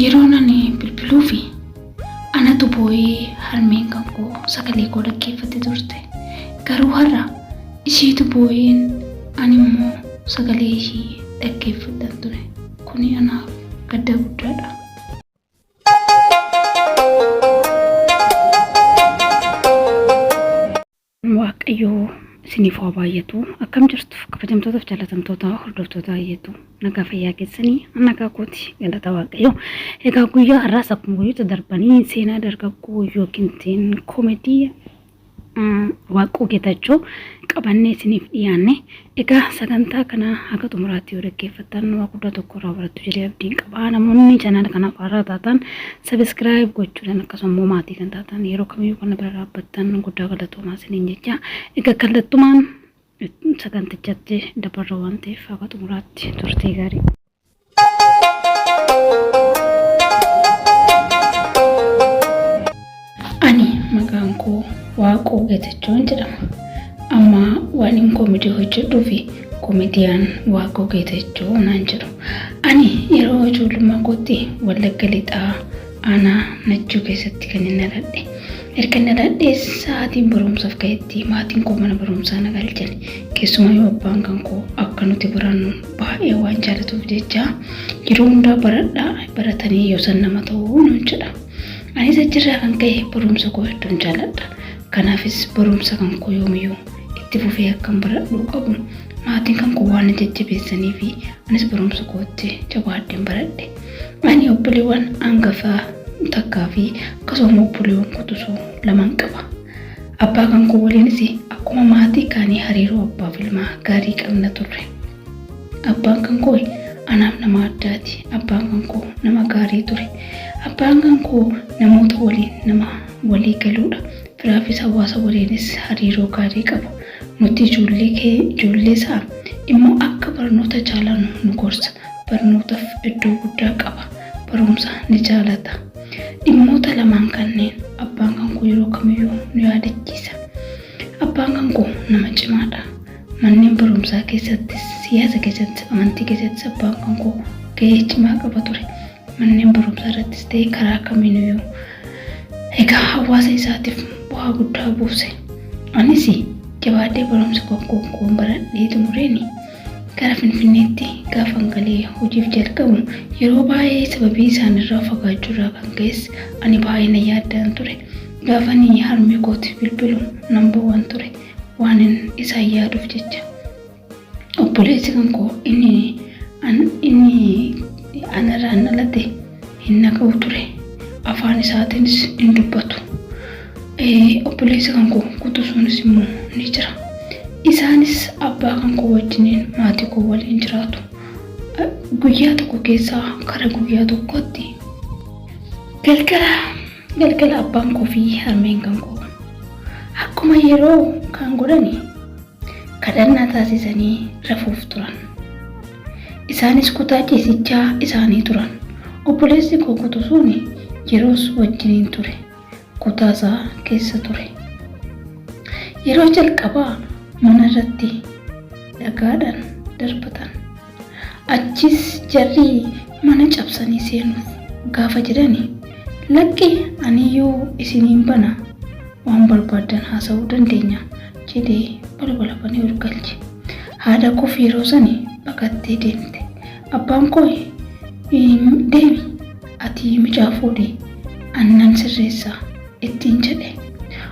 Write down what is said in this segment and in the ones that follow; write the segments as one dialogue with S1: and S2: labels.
S1: Yeroon ani bilbiluu fi anatu boo'ee harmeen kan koo sagalee koo dhaggeeffate turte. Garuu har'a isheetu boo'een ani immoo sagalee ishee dhaggeeffatan ture. Kuni anaaf gadda guddaadha. Waaqayyoo isiniif haa baay'atu. Akkam jirtu kabajamtootaaf jaalatamtoota hordoftoota baay'atu. Nagaa fayyaa keessanii nagaa kooti galata Waaqayyoo. Egaa guyyaa har'aas akkuma guyyoota darbanii seenaa dargaggoo yookiin koomedii Waaqoo Geetachoo qabannee isiniif dhiyaanne. Egaa sagantaa kana haga xumuraatti yoo dhaggeeffattan waa guddaa tokko irraa barattu jedhee abdiin qaba. Namoonni channel kanaaf haaraa taatan subscribe gochuudhaan akkasumas maatii kan taatan yeroo kamiyyuu kan bira dhaabbattan guddaa galatoomaa isiniin jecha. Egaa kallattumaan sagantichatti dabarra waan ta'eef haga xumuraatti turtii gaarii. Ani maqaan koo Waaqoo Geetachoo jedhama. Amma waan hin koomedii hojjedhuu fi koomediyaan Waaqoo Geetachoo naan jedhu. Ani yeroo ijoollummaa kootti Wallagga Lixaa aanaa Najjoo keessatti kan inni dhaladhe. Erga inni dhaladhee sa'aatiin barumsaaf ka'etti maatiin koo mana barumsaa na galchan. Keessumaa yoo abbaan kan koo akka nuti barannu baay'ee waan jaallatuuf jecha yeroo hundaa baradhaa baratanii yoo san nama ta'uu nuun jedha. Anis achirraa kan ka'e barumsa koo hedduun jaalladha. Kanaafis barumsa kan koo yoomiyyuu itti fufee akkan baradhuu qabu maatiin kan koo waan jajjabeessanii fi anis barumsa kootti jabaadheen baradhe. Ani obboleewwan hangafaa takkaa fi akkasuma obboleewwan kutusuu lamaan qaba. Abbaa kan koo waliinis akkuma maatii kaanii hariiroo abbaa fi ilmaa gaarii qabna turre. Abbaan kan koo anaaf nama addaati. Abbaan kan koo nama gaarii ture. Abbaan kan koo namoota waliin nama walii galuudha. Firaafis hawaasa waliinis hariiroo gaarii qabu. Nuti ijoollee isaa immoo akka barnoota jaalannu nu gorsa. Barnootaaf iddoo guddaa qaba. Barumsa ni jaalata. Dhimmoota lamaan kanneen abbaan kan koo yeroo kamiyyuu nu yaadachiisa. Abbaan kan koo nama cimaadha. Manneen barumsaa keessattis siyaasa keessatti amantii keessatti abbaan kan koo gahee cimaa qaba ture. Manneen barumsaa irrattis ta'ee karaa kamiiyyuu egaa hawaasa isaatiif bu'aa guddaa buuse. Anis jabaadhee barumsa koo baradhee xumureeni gara Finfinneetti gaafa galee hojiif jalqabu yeroo baay'ee sababii isaanirraa fagaachuurraa kan ka'es ani baay'ee na yaaddaan ture. Gaafa ni harmee kooti bilbilu nan bo'aan ture waan isaan yaaduuf jecha. Obboleessi kan koo inni anarraan dhalate hin naqabu ture. Afaan isaatiinis hin dubbatu. Obboleessi kan koo kutusuunis immoo ni jira. Isaanis abbaa kan koo wajjiniin maatii koo waliin jiraatu. Guyyaa tokko keessaa kara guyyaa tokkotti galgala abbaan koo fi harmeen kan koo akkuma yeroo kan godhani kadhannaa taasisanii rafuuf turan. Isaanis kutaa ciisichaa isaanii turan. Obboleessi koo kutusuun yeroos wajjiniin ture. Kutaasaa keessa ture. Yeroo jalqabaa mana irratti dhagaadhaan darbatan. Achis jarri mana cabsanii seenuuf gaafa jedhani lakki aniyyuu isiniin bana waan barbaadan haasa'uu dandeenya jedhee balbala banee ol galche. Haadha koo yeroo sanii baqattee deemte. Abbaan koo deemi ati mucaa fuudhii aannan sirreessaa ittiin jedhe.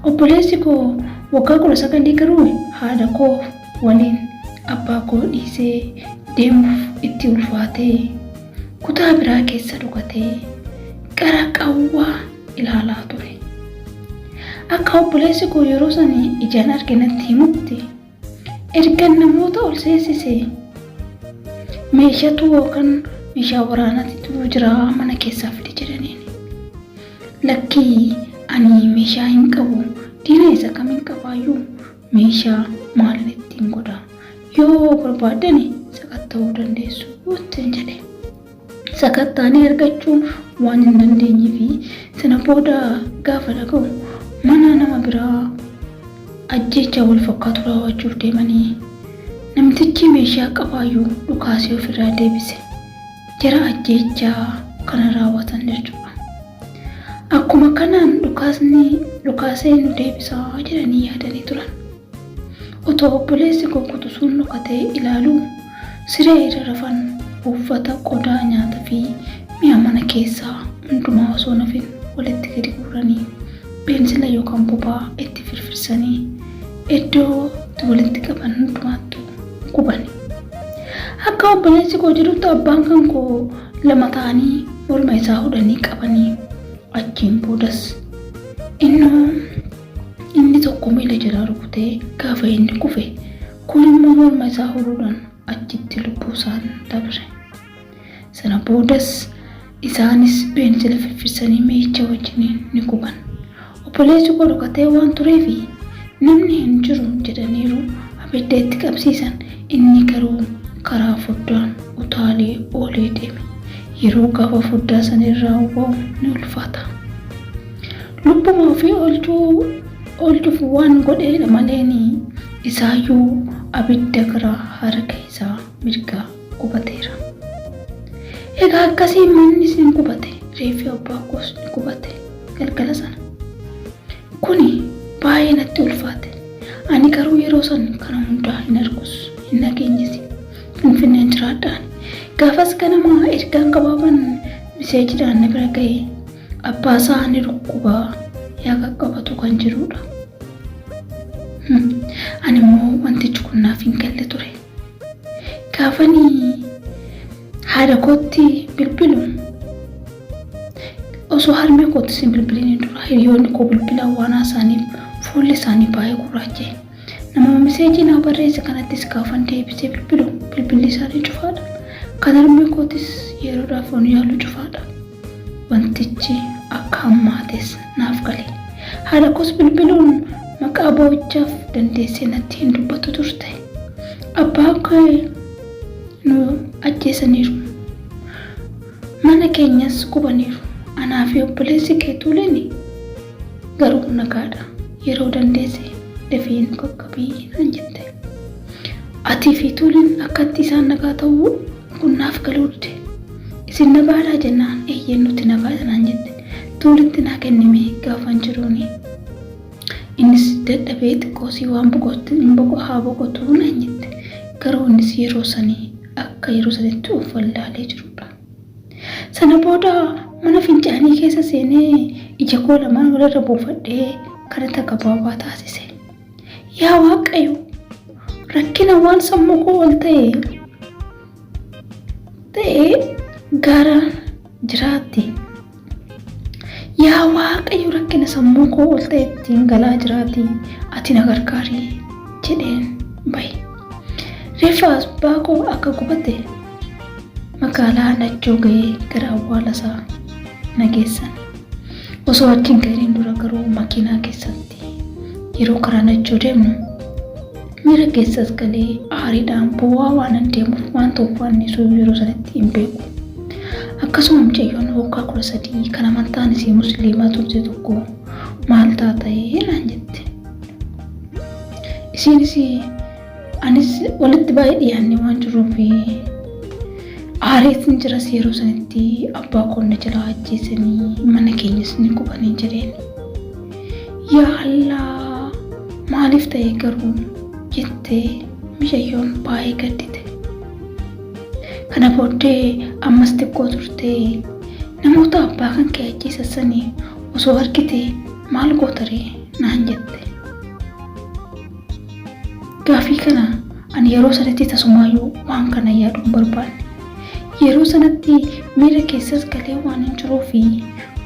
S1: Obboleessi koo waggaa 19 garuu haadha koo waliin abbaa koo dhiisee deemuuf itti ulfaatee kutaa biraa keessa dhokatee qara qawwaa ilaalaa ture. Akka obboleessi koo yeroo sanii ijaan arginatti himutti erga namoota ol seensisee meeshatu yookaan meeshaa waraanaatu jira mana keessaa fide jedhaniin. Lakki ani meeshaa hin qabu. Diina isa kamiin qabaayyuu meeshaa maaliin ittiin godha? Yoo barbaadani sakatta'uu dandeessu ittiin jedhe. Sakatta'anii argachuun waan hin dandeenye fi sana booda gaafa dhaga'u mana nama biraa ajjeechaa wal fakkaatu raawwachuuf deemanii namtichi meeshaa qabaayyuu dhukaasee ofirraa deebise. Jara ajjeechaa kana raawwatan jechuudha. Akkuma kanaan dhukaasee nu deebisaa jedhanii yaadanii turan. Otoo obboleessi koo sun dhokatee ilaaluu siree irra rafan uffata qodaa nyaataa fi mi'a mana keessaa hundumaa osoo nafin walitti gadi guuranii beenzila yookaan boba'aa itti firfirsanii iddoo walitti qaban hundumaatti gubani. Akka obboleessi koo jedhutti abbaan kan koo lama ta'anii morma isaa hudhanii qabanii achiin boodas inni tokko miila jalaa rukutee gaafa inni kufe kun immoo morma isaa hudhuudhaan achitti lubbuu isaan dabre. Sana boodas isaanis beenzila firfirsanii mi'icha wajjiniin ni guban. Obboleessi koo dhokatee waan tureefi namni hin jiru jedhaniiru abidda itti qabsiisan. Inni garuu karaa foddaan utaalee oolee deeme. Yeroo gaafa foddaa sanirraa ba'u ni ulfaata. Lubbuma ofii oolchuuf waan godheedha maleeni isaayyuu abidda gara harka isaa mirgaa gubateera. Egaa akkasii manni sin gubate, reeffi abbaa koos ni gubate galgala sana. Kuni baay'ee natti ulfaate. Ani garuu yeroo san kana hundaa hin argus hin nageenyesi. Finfinneen jiraadhaan. Gaafas ganama ergaan qabaaban miseejidhaan na bira ga'e abbaa isaa ni dhukkubaa yaa qaqqabatu kan jirudha. Ani immoo wantichi kun naaf hin galle ture. Gaafanii haadha kootti bilbilu osoo harmee kootti sin bilbiliin dura hiriyoonni koo bilbilaan waan isaaniif fuulli isaanii baay'ee gurraacha'e. Nama miseejii naa barreesse kanattis gaafan deebisee bilbilli isaanii cufaadha. Kan harmee koottis yeroodhaaf on yaalu cufaadha. Wantichi akka hammaates naaf gale. Haadha koos bilbiluun maqaa boo'ichaaf dandeessee natti hin dubbatu turte. Abbaa koo nu ajjeesaniiru. Mana keenyas gubaniiru. Anaa fi obboleessi kee Tuuliin garuu nagaadha. Yeroo dandeesse dafii nu qaqqabii naan jette. Atii fi Tuuliin akkatti isaan nagaa ta'uu kun naaf galuu dide. Isin nagaadhaa jennaan eeyyeen nuti nagaadha naan jette. Tuulitti naa kennime gaafan jiruuni. Innis dadhabee xiqqoosii waan haa boqotuu naan jette. Garuu innis yeroo sanii akka yeroo sanitti of wallaalee jirudha. Sana booda mana fincaanii keessa seenee ija koo lamaan walirra buufadhee kadhata gabaabaa taasise. Yaa Waaqayyo, rakkina waan sammuu koo ol ta'ee gara jiraatti. Yaa Waaqayyo, rakkina sammuu koo ol ta'e ittiin galaa jiraatti. Ati na gargaari jedheen bahe. Reeffa abbaa koo akka gubate magaalaa Najjoo ga'ee gara awwaala isaa na geessan. Osoo achiin ga'een dura garuu makiinaa keessatti yeroo karaa Najjoo deemnu miira keessas galee aariidhaan bu'aa waan deemuuf waan tuffannisu yeroo sanatti hin beeku. Akkasuma mucayyoon waggaa 13 kan amantaan isii musliimaa turte tokko maal taatee naan jette. Isiinis anis walitti baay'ee dhiyaannee waan jiruufi aareetiin jiras yeroo sanitti abbaa koo na jalaa ajjeesanii mana keenyas ni gubanii jedheen. Yaa Allah, maaliif ta'e garuu jettee mucayyoon baay'ee gaddite. Kana booddee ammas xiqqoo turtee namoota abbaa kan kee ajjeesanii osoo argite maal gootaree naan jette. Gaafii kana ani yeroo sanatti tasumaayyuu waan kana yaaduun barbaanne. Yeroo sanatti miira keessas galee waan hin jiruufi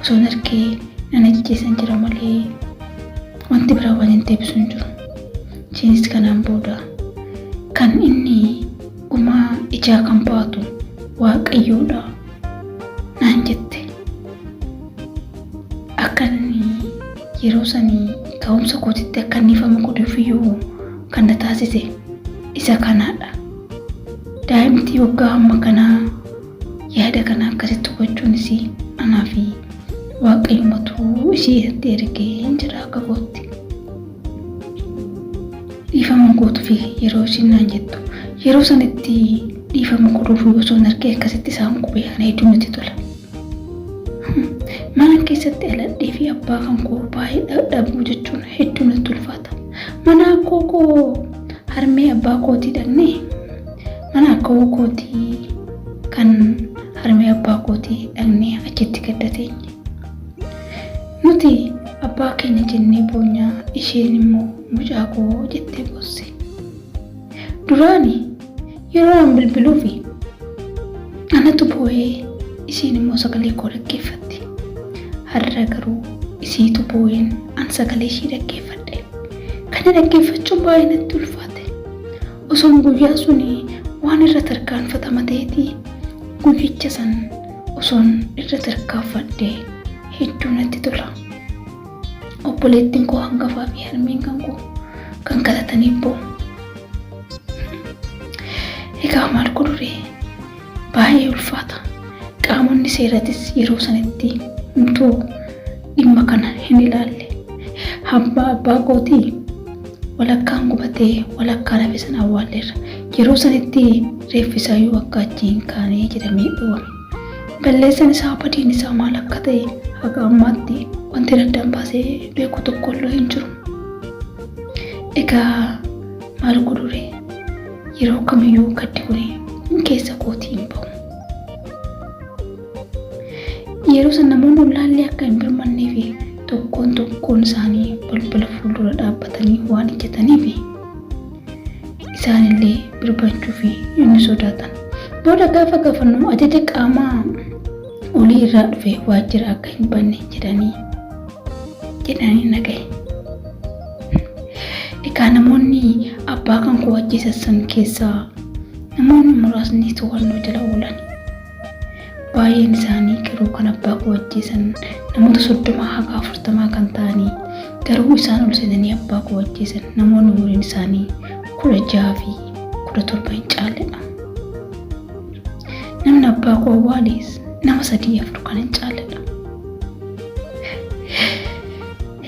S1: osoo argee nan ajjeesan jira malee wanti biraa waan hin deebisu hin jiru. Isheenis kanaan booda kan inni gumaa ijaa kan baatu Waaqayyoodha naan jette. Akka inni yeroo sanii ka'umsa kootitti akka nifama godhuufiyyuu kan na taasise isa kanaadha. Daa'imti waggaa hamma kanaa yaada kana akkasitti hubachuunis anaa fi Waaqayyumatu isheetti ergee jira akka gootti. Dhiifama gootuufi yeroo isin naan jettu yeroo sanitti dhiifama godhuufi osoo argee akkasitti isaan qubee ana hedduu natti tola. Mana keessatti aladhee fi abbaa kan koo baay'ee dhabuu jechuun hedduu natti ulfaata. Mana koo harmee abbaa kootii dhaqnee mana kootii kan harmee abbaa kootii dhaqnee achitti gaddateenya. Nuti abbaa keenya jennee boonyaa, isheen immoo mucaa koo jettee boosse. Duraani yeroo an bilbiluu fi anatu boo'ee isheen immoo sagalee koo dhaggeeffatti. Har'a garuu isiitu boo'een an sagalee ishee dhaggeeffadhe. Kana dhaggeeffachuun baay'ee natti ulfaate. Osoon guyyaa suni waan irra tarkaanfatama ta'eeti guyyicha san osoon irra tarkaanfadhe hedduu natti tola. Obboleettiin koo hangafaa fi harmeen kan koo kan kadhatanii boo'u. Egaa maal godhuree baay'ee ulfaata. Qaamonni seeratis yeroo sanatti humtuu dhimma kana hin ilaalle. Abbaa kootii walakkaan gubatee walakkaan hafe sana awwaalleerra. Yeroo sanatti reeffisaa yoo akka achiin kaanee jedhamee dhowwame. Balleessan isaa badiin isaa maal akka ta'e haga ammaatti wanti addaan baasee beeku tokkollee hin jiru. Egaa maal godhuree yeroo kamiyyuu gaddi kun keessa kootii hin ba'u. Yeroo san namoonni ulaallee akka hin birmannee fi tokkoon isaanii balbala fuuldura dhaabbatanii waan ijjataniif isaanillee birbachuu fi inni sodaatan. Booda gaafa gaafannu ajaja qaamaa olii irraa dhufe waajjira akka hin banne jedhanii nagaye. Egaa namoonni abbaa kan koo ajjeessan keessaa namoonni muraasni to'annoo jala oolan. Baay'een isaanii garuu kan abbaa koo ajjeessan namoota 30 haga 40 kan ta'anii garuu isaan ol seenanii abbaa koo ajjeessan namoonni umuriin isaanii 16 fi 17 hin caalledha. Namni abbaa koo awwaales nama 3-4 kan hin caalledha.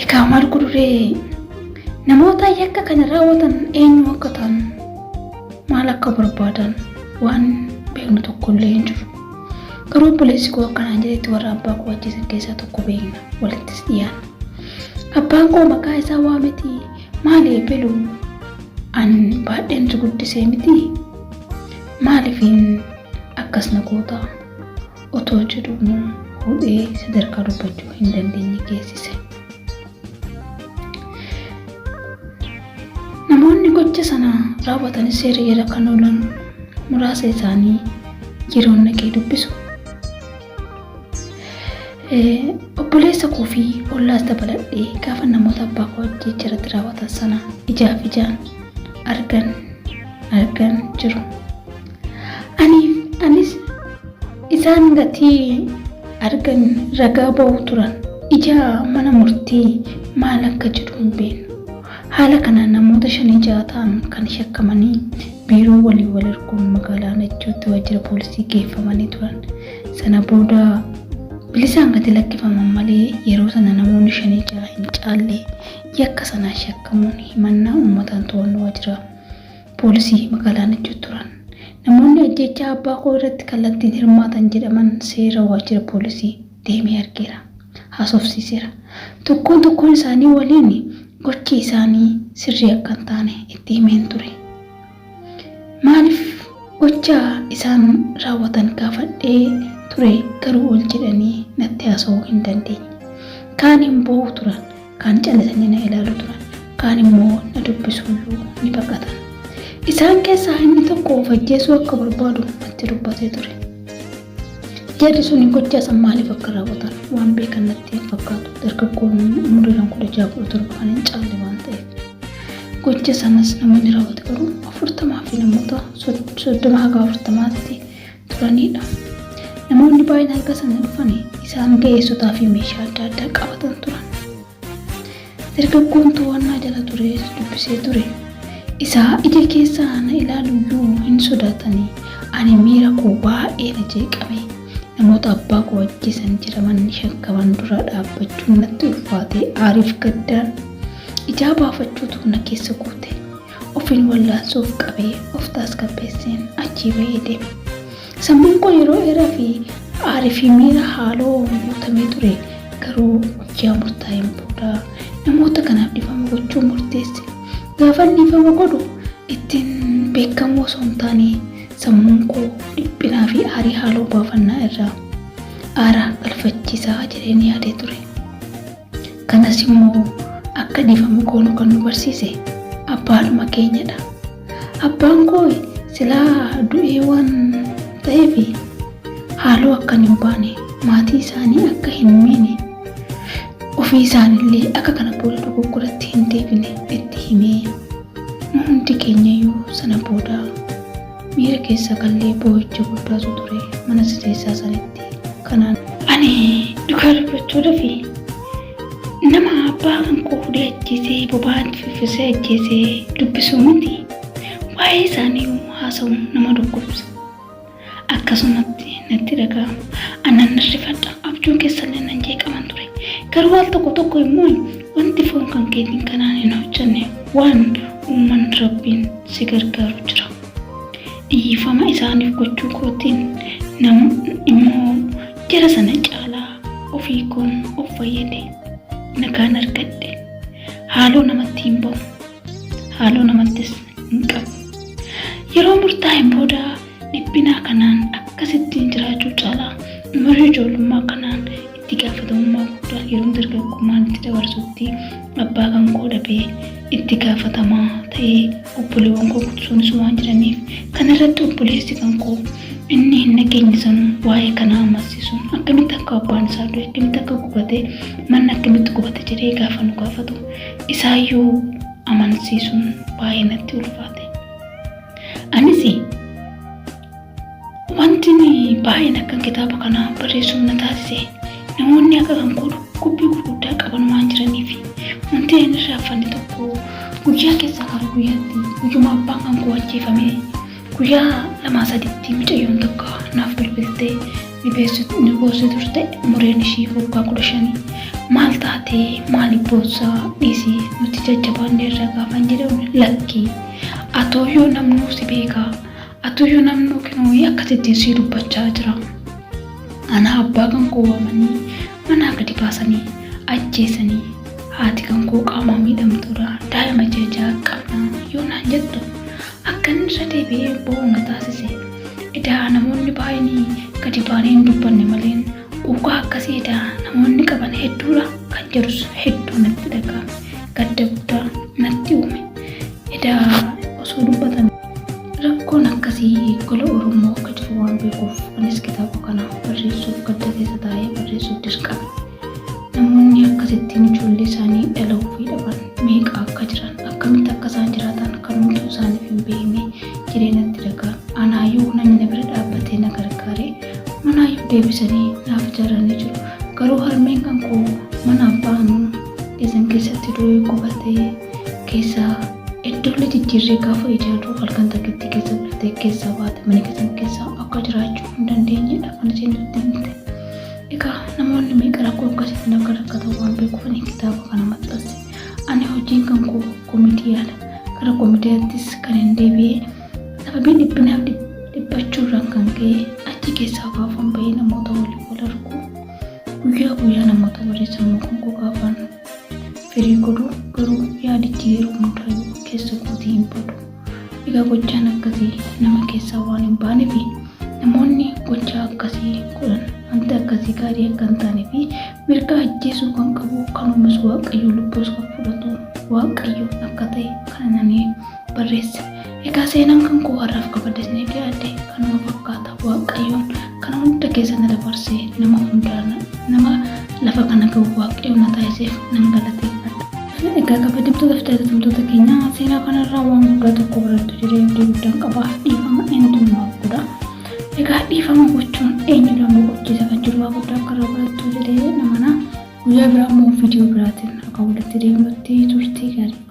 S1: Egaa maal godhuree namoota yakka kana raawwatan eenyu akka ta'an maal akka barbaadan waan beeknu tokkollee hin jiru. Garuu obboleessi koo akkanaan jedhetti warra abbaa koo ajjeesan keessaa tokko beekna walittis dhiyaana. Abbaan koo maqaa isaa waameti maali eebelu an baadheen si guddisee miti maaliifin akkas na goota otoo jedhumu hudhee sadarkaa dubbachuu hin dandeenye geessise. Namoonni gocha sana raawwatan seera jala kan oolan muraasa isaanii yeroo naqee dubbisu. Obboleessa koo fi ollaas dabaladhee gaafa namoota abbaa koo ajjeecharratti raawwatan sana ijaaf ijaan argan jiru. Anis isaan gatii argan ragaa ba'uu turan. Ija mana murtii maal akka jedhu hin beeknu. Haala kanaan namoota 5-6 ta'an kan shakkamanii biiroo wal erguun magaalaa Najjootti waajjira poolisii geeffamanii turan. Sana booda bilisaan gadi lakkifaman malee yeroo sana namoonni 5-6 hin caalle yakka sanaan shakkamuun himannaa uummataan to'annoo waajjira poolisii magaalaa Najjootti turan. Namoonni ajjeechaa abbaa koo irratti kallattiin hirmaatan jedhaman seera waajjira poolisii deemee argeera. Haasofsiiseera. Tokkoon isaanii waliin gochi isaanii sirrii akka hin taane itti himeen ture. Maaliif gocha isaan raawwatan gaafadhee ture garuu ol jedhanii natti haasa'uu hin dandeenye. Kaan hin boo'u turan, kaan callisanii na ilaalu turan, kaan immoo na dubbisuuyyuu ni baqatan. Isaan keessaa inni tokko of ajjeesuu akka barbaadu natti dubbatee ture. Jarri sun gocha san maaliif akka raawwatan waan beekan natti hin fakkaatu. Dargaggoonni umuriidhaan 16-17 kan hin caalle waan ta'eef. Gocha sanas namoonni raawwate garuu 40 fi namoota 30-40 turanidha. Namoonni baay'een halkan sana dhufan isaan ga'eessotaa fi meeshaa adda addaa qabatan turan. Dargaggoon to'annaa jala ture dubbisee ture. Isaa ija keessaa na ilaaluyyuu hin sodaatanii ani miira koo baay'ee na jeeqame. Namoota abbaa koo ajjeesan jedhaman shakkaman dura dhaabbachuun natti ulfaatee aariif gaddaan ijaa baafachuutu na keessa guute. Ofiin wallaansoof qabee of tasgabbeesseen achii ba'ee deeme. Sammuun koo yeroo dheeraa fi aarii fi miira haaloo guutamee yeroo waggaa murtaa'een booda namoota kanaaf dhiifama gochuun murteesse. Gaafa dhiifama godhu ittiin beekamoo osoo hin taane sammuun koo dhiphinaa fi aarii haaloo baafannaa irraa aaraa galfachiisaa jedheen yaadee ture. Kanas immoo akka dhiifama goonu kan nu barsiise abbaadhuma keenyadha. Abbaan koo silaa du'ee waan ta'eef haaloo akka hin baane maatii isaanii akka hin miine ofii isaanillee akka kana booda dogoggoratti hin deebine itti himee nu hundi keenyayyuu sana booda miira keessa gallee boo'icha guddaatu ture mana sirreessaa sanitti. Kanaan ani dhugaa dubbachuudhaaf nama abbaa kan koo fuudhee ajjeesee boba'aatti fiffisee ajjeesee dubbisuu miti. Waa'ee isaanii haasa'uun nama dhukkubsa. Akkasumatti natti dhaga'ama. Annan rifadha. Abjuun keessallee nan jeeqaman ture. Garuu al tokko immoo wanti foon kan keetiin kanaan hin hojjenne waan uuman rabbiin si gargaaru jira. Dhiifama isaaniif gochuu kootiin immoo jara sana caalaa ofii koon of fayyade. Nagaan argadhe. Haaloo namatti hin ba'u. Haaloo namattis hin qabu. Yeroo murtaa'een booda dhiphinaa kanaan akkasittiin jiraachuu caalaa umurii ijoollummaa kanaan itti gaafatamummaa guddaa yeroo dargaggummaan itti dabarsutti abbaa kan koo dhabee itti gaafatamaa ta'ee obboleewwan koo kutusuunis waan jiraniif kana irratti obboleessi kan koo inni hin nageenye sanuu waa'ee kanaa amansiisuun akkamitti akka abbaan isaa du'e akkamitti akka gubate manni akkamitti gubate jedhee gaafa nu gaafatu isaayyuu amansiisuun baay'ee natti ulfaate. Anis wanti baay'een akka kitaaba kanaa barreessuun na taasise namoonni akka kan koo dhukkubbii gurguddaa qaban waan jiraniif wanti inni irraa tokko guyyaa keessaa gara guyyaatti guyyuma abbaan kan koo ajjeefame guyyaa 2-3 mucayyoon tokko naaf bilbiltee ni boosee turte. Umuriin ishii waggaa 15 maal taatee maaliif boossaa dhiisii nuti jajjabaannee irra gaafan jedhamu lakkii atooyyoo namnuu si beekaa atooyyoo namnuu kinoo akkasittiin si dubbachaa jira. Ana abbaa kan koo waamanii manaa gadi baasanii ajjeesanii haati kan koo qaamaa miidhamtuudha daa'ima jajaa qabna yoo naan jettu akkan irra deebi'ee bo'oo na taasise. Edaa namoonni baay'een gadi baanee hin dubbanne malee ugaa akkasii edaa namoonni qaban hedduudha kan jedhus hedduu natti dhaga'ame. Gadda guddaa natti uume. Edaa osoo dubbatan rakkoon akkasii gola Oromoo akka jiru waan beekuuf anis kitaaba kana barreessuuf gadda keessa taa'ee barreessuuf dirqame. Namoonni akkasittiin ijoollee isaanii dhala ofii dhaban meeqa akka jiran akkamitti akka isaan jiraatan kan hunduu isaaniif hin beekne jedhee natti dhaga'ame. Anaayyuu namni na bira dhaabbatee na gargaaree manaayyuu deebisanii naaf ijaaranii jiru. Garuu harmeen kan koo mana abbaan keessan keessatti du'ee gubatee keessaa iddoolee jijjiirree gaafa ijaaruu halkan takkitti keessa bultee keessaa baate mana keessan keessaa akka jiraachuu hin dandeenyedha kan isheen nutti himte. Egaa namoonni meeqa rakkoo akkasitti akka rakkatan waan beekuuf ani kitaaba kana maxxanse. Ani hojiin kan koo koomediyaadha. Gara koomediyaattis kan hin deebi'ee sababii dhiphinaaf dhiphachuurraan kan ka'e achi keessaa gaafan bahee namoota waliin wal arguu guyyaa guyyaa namoota barreeffama kan koo gaafan firii godhu garuu yaadichi yeroo hundayyuu keessa kootii hin badu. Egaa gochaan akkasii nama keessaa waan hin baaneef namoonni gochaa akkasii godhan wanta akkasii gaarii akka hin taanee fi mirga ajjeesuu kan qabu kan uumas waaqayyo lubbuus kan fudhatu waaqayyo akka ta'e kan nani barreesse. Egaa seenaan kan koo har'aaf qabadasnee dhiyaate kanuma fakkaata. Waaqayyoon kana hunda keessa na dabarsee nama hundaan nama lafa kana gahu waaqayyo na taasiseef nan galateeffadha. Egaa kabajamtoota fi jaalatamtoota keenya seenaa kanarraa waan guddaa tokko barattu jedhee abdii guddaan qaba. Dhiifama eenyummaa godha. Egaa dhiifama gochuun eenyudhaan boqochiisa kan jiru waa guddaa akka irraa barattu jedhee namana guyyaa biraa immoo viidiyoo biraatiin akka walitti deemnutti turtii gaarii.